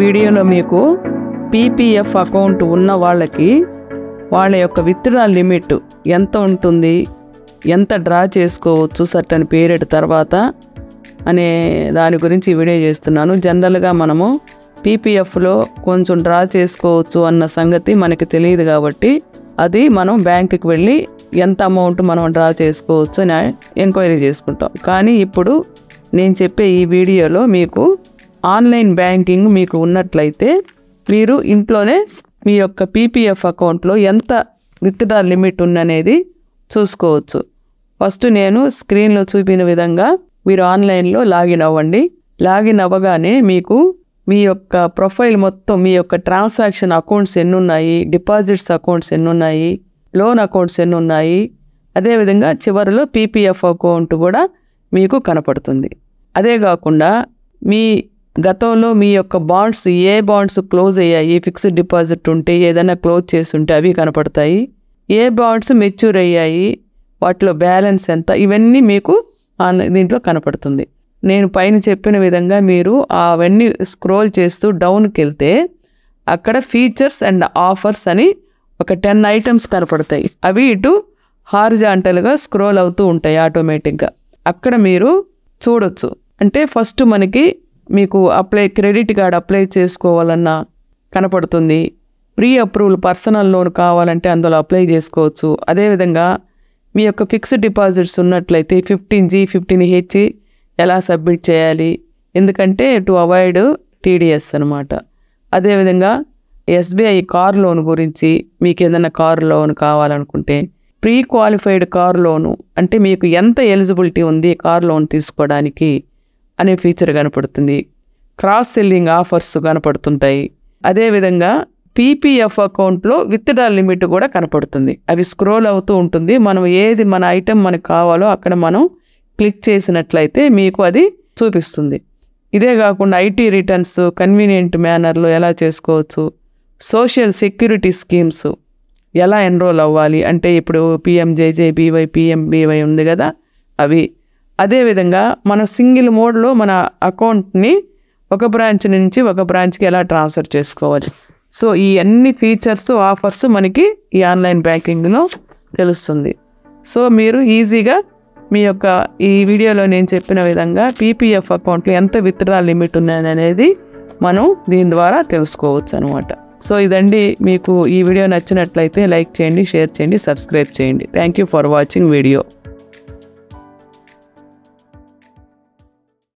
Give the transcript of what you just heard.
వీడియోలో మీకు PPF account ఉన్న వాళ్ళకి వాళ్ళ యొక్క విత్డ్రా లిమిట్ ఎంత ఉంటుంది, ఎంత డ్రా చేసుకోవచ్చు సర్టన్ పీరియడ్ తర్వాత అనే దాని గురించి వీడియో చేస్తున్నాను. జనరల్గా మనము పీపీఎఫ్లో కొంచెం డ్రా చేసుకోవచ్చు అన్న సంగతి మనకి తెలియదు కాబట్టి అది మనం బ్యాంకుకి వెళ్ళి ఎంత అమౌంట్ మనం డ్రా చేసుకోవచ్చు అని ఎంక్వైరీ చేసుకుంటాం. కానీ ఇప్పుడు నేను చెప్పే ఈ వీడియోలో మీకు ఆన్లైన్ బ్యాంకింగ్ మీకు ఉన్నట్లయితే మీరు ఇంట్లోనే మీ యొక్క పీపీఎఫ్ అకౌంట్లో ఎంత విత్డ్రా లిమిట్ ఉందనేది చూసుకోవచ్చు. ఫస్ట్ నేను స్క్రీన్లో చూపిన విధంగా మీరు ఆన్లైన్లో లాగిన్ అవ్వండి. లాగిన్ అవ్వగానే మీకు మీ యొక్క ప్రొఫైల్ మొత్తం, మీ యొక్క ట్రాన్సాక్షన్ అకౌంట్స్ ఎన్ని ఉన్నాయి, డిపాజిట్స్ అకౌంట్స్ ఎన్ని ఉన్నాయి, లోన్ అకౌంట్స్ ఎన్ని ఉన్నాయి, అదేవిధంగా చివరిలో పీపీఎఫ్ అకౌంట్ కూడా మీకు కనపడుతుంది. అదే కాకుండా మీ గతంలో మీ యొక్క బాండ్స్ ఏ బాండ్స్ క్లోజ్ అయ్యాయి, ఫిక్స్డ్ డిపాజిట్ ఉంటే ఏదైనా క్లోజ్ చేసి ఉంటే అవి కనపడతాయి. ఏ బాండ్స్ మెచ్యూర్ అయ్యాయి, వాటిలో బ్యాలెన్స్ ఎంత, ఇవన్నీ మీకు దీంట్లో కనపడుతుంది. నేను పైన చెప్పిన విధంగా మీరు అవన్నీ స్క్రోల్ చేస్తూ డౌన్కి వెళ్తే అక్కడ ఫీచర్స్ అండ్ ఆఫర్స్ అని ఒక 10 ఐటమ్స్ కనపడతాయి. అవి ఇటు హారిజాంటల్గా స్క్రోల్ అవుతూ ఉంటాయి ఆటోమేటిక్గా. అక్కడ మీరు చూడొచ్చు. అంటే ఫస్ట్ మనకి మీకు క్రెడిట్ కార్డ్ అప్లై చేసుకోవాలన్నా కనపడుతుంది. ప్రీ అప్రూవల్ పర్సనల్ లోన్ కావాలంటే అందులో అప్లై చేసుకోవచ్చు. అదేవిధంగా మీ యొక్క ఫిక్స్డ్ డిపాజిట్స్ ఉన్నట్లయితే 15G 15H ఎలా సబ్మిట్ చేయాలి, ఎందుకంటే టు అవాయిడ్ TDS అనమాట. అదేవిధంగా SBI కార్ లోన్ గురించి, మీకు ఏదైనా కార్ లోన్ కావాలనుకుంటే ప్రీ క్వాలిఫైడ్ కార్ లోను అంటే మీకు ఎంత ఎలిజిబిలిటీ ఉంది కార్ లోన్ తీసుకోవడానికి అనే ఫీచర్ కనపడుతుంది. క్రాస్ సెల్లింగ్ ఆఫర్స్ కనపడుతుంటాయి. అదేవిధంగా పీపీఎఫ్ అకౌంట్లో విత్డ్రా లిమిట్ కూడా కనపడుతుంది. అవి స్క్రోల్ అవుతూ ఉంటుంది. మనం ఏది మన ఐటెం మనకు కావాలో అక్కడ మనం క్లిక్ చేసినట్లయితే మీకు అది చూపిస్తుంది. ఇదే కాకుండా ఐటీ రిటర్న్స్ కన్వీనియంట్ మేనర్లో ఎలా చేసుకోవచ్చు, సోషల్ సెక్యూరిటీ స్కీమ్స్ ఎలా ఎన్రోల్ అవ్వాలి అంటే ఇప్పుడు PMJJBY PMBY ఉంది కదా అవి. అదేవిధంగా మనం సింగిల్ మోడ్లో మన అకౌంట్ని ఒక బ్రాంచ్ నుంచి ఒక బ్రాంచ్కి ఎలా ట్రాన్స్ఫర్ చేసుకోవాలి. సో ఈ అన్ని ఫీచర్స్ ఆఫర్స్ మనకి ఈ ఆన్లైన్ బ్యాంకింగ్లో తెలుస్తుంది. సో మీరు ఈజీగా మీ యొక్క ఈ వీడియోలో నేను చెప్పిన విధంగా పీపీఎఫ్ అకౌంట్లో ఎంత విత్డ్రా లిమిట్ ఉన్నది అనేది మనం దీని ద్వారా తెలుసుకోవచ్చు అనమాట. సో ఇదండి, మీకు ఈ వీడియో నచ్చినట్లయితే లైక్ చేయండి, షేర్ చేయండి, సబ్స్క్రైబ్ చేయండి. Thank you for watching video.